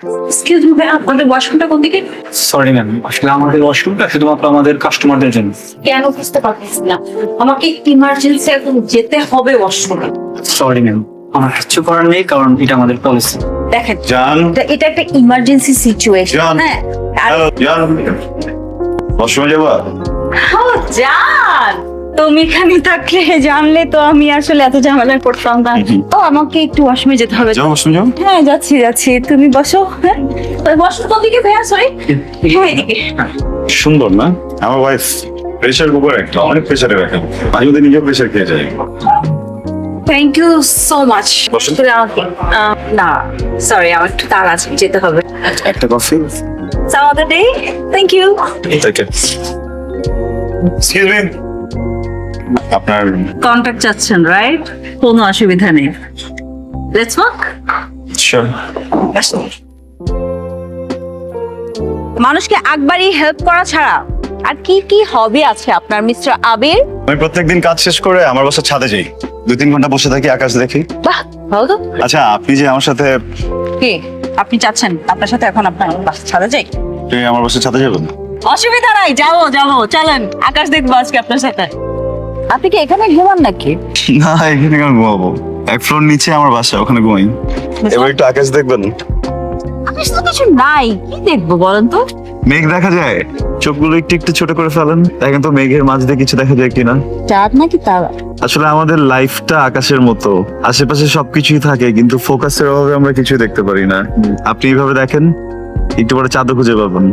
Excuse me ভাই, আপনাদের ওয়াশরুমটা কোন দিকে? সরি ম্যাম, আসলে আমাদের ওয়াশরুমটা শুধুমাত্র আমাদের কাস্টমারদের জন্য। কেন বুঝতে পারতেছি না, আমাকে ইমার্জেন্সি এখন যেতে হবে ওয়াশরুমে। সরি ম্যাম, আমার কিচ্ছু করার নেই, কারণ এটা আমাদের পলিসি। দেখেন জান, এটা একটা ইমার্জেন্সি সিচুয়েশন। জান। হ্যাঁ হ্যালো জান, ওয়াশরুমে যাবা? জান, তুমি এখানে থাকলে জানলে তো আমি আসলে এত ঝামেলায় পড়তাম না। তো আমাকে একটু ওয়াশরুমে যেতে হবে। যাও ওয়াশরুমে যাও। হ্যাঁ যাচ্ছি, তুমি বসো। হ্যাঁ ওয়াশরুম কোন দিকে ভাইয়া? সরি, হ্যাঁ এদিকে। সুন্দর না? আমার ওয়াইফ প্রেসার কুকার একটা অনেক প্রেসারে রাখেন, মাঝে মধ্যে নিজেও প্রেসার খেয়ে যায়। Thank you so much. বসুন। না সরি, আমার একটু তাড়া আছে, যেতে হবে। একটা coffee. Some other day. Thank you. Okay, excuse me, আপনার কন্ট্যাক্ট চাচ্ছেন, রাইট? কোনো অসুবিধা নেই, লেটস ওয়াক। শিওর। মানুষকে একবারই হেল্প করা ছাড়া আর কি কি হবি আছে আপনার মিস্টার আবির? আমি প্রত্যেকদিন কাজ শেষ করে আমার বাসার ছাদে যাই, 2-3 ঘন্টা বসে থাকি, আকাশ দেখি। বাহ, ভালো তো। আচ্ছা, আপনি যে আমার সাথে, কি আপনি চাচ্ছেন আপনার সাথে এখন আপনার বাসা ছাড়া যাই? আপনি আমার বাসার ছাদে যাবেন? অসুবিধা নাই, যাবো চলেন, আকাশ দেখবো আজকে আপনার সাথে। আপনি কি এখানে ঘুমান নাকি? না, এখানে কেন ঘুমাবো? এক ফ্লোর নিচে আমার বাসা, ওখানে ঘুমাই। এবার একটু আকাশ দেখবেন। আকাশ তো কিছু নাই, কি দেখবো বলেন তো? মেঘ দেখা যায়, চোখগুলো একটু একটু ছোট করে ফেলেন, দেখেন তো মেঘের মাঝ দিয়ে কিছু দেখা যায় কিনা। চাঁদ নাকি তারা? আসলে আমাদের লাইফটা আকাশের মতো, আশেপাশে সবকিছুই থাকে কিন্তু ফোকাসের অভাবে আমরা কিছুই দেখতে পারি না। আপনি এইভাবে দেখেন, একটু পরে চাঁদও খুঁজে পাবেন।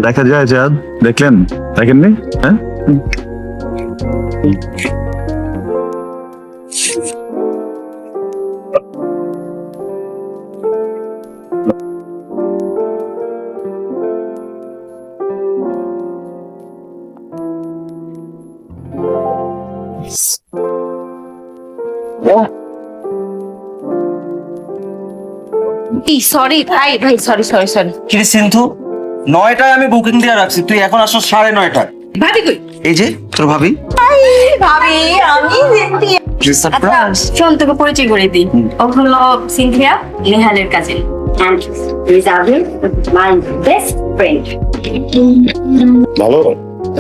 দেখা যায় চাঁদ, দেখলেন? দেখেননি? হ্যাঁ, সরি ভাই, সরি। কি রে সিন্ধু, 9টায় আমি বুকিং দিয়ে রাখছি, তুই এখন আসো 9:30টায়। ভাবি কই? এই যে তোর ভাবি। ভাবি আমি সারপ্রাইজ। শোন, তোকে পরিচয় করে দিই। ও হলো সিনথিয়া, নেহালের cousin. and Rizabir, my best friend. ভালো।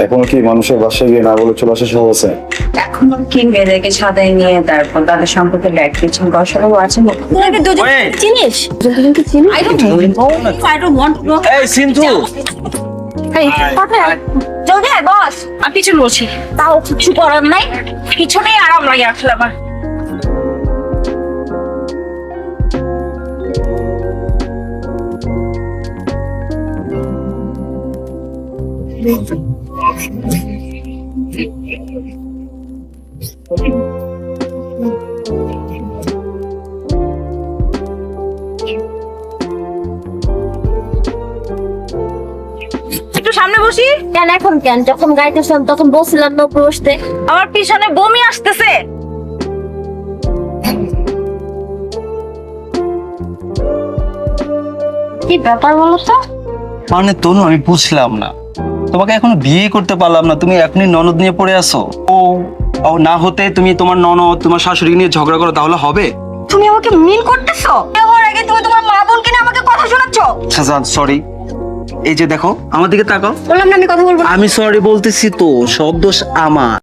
এখন কি মানুষের বাসায় গিয়ে না বলে চলে আসা সহজ আছে? এখনো কি মেয়েদেরকে সাদায় নিয়ে তারপর তাদের সম্পর্কে ল্যাকটেশন কষানো আছে না? তোকে দুজন ওই। চিনিস? দুজনকে চিনিস? I don't want to know. এই সিন্ধু, এই, কোথায়? জলদি আয় বস। আমি পিছনে বসি। তাও কিছু করার নাই, পিছনেই আরাম লাগে আসলে আমার। একটু সামনে বসি। কেন এখন কেন? যখন গাইতেছিলাম তখন বলছিলাম না উপরে বসতে। আমার পিছনে বমি আসতেছে। কি ব্যাপার বলো তো? মানে তনু, আমি বুঝলাম না, তোমাকে এখনো বিয়ে করতে পারলাম না, তুমি এখনই ননদ নিয়ে পড়ে আছো। ও না হতে তুমি তোমার ননদ তোমার শাশুড়ি নিয়ে ঝগড়া করো, তাহলে হবে? তুমি আমাকে মিন করতেছো? হওয়ার আগে তুমি তোমার মা বোনকে নিয়ে আমাকে কথা শোনাচ্ছ। সাজান, সরি। এই যে দেখো, আমার দিকে তাকাও। বললাম না আমি কথা বলবো না। আমি সরি বলতেছি তো, সব দোষ আমার।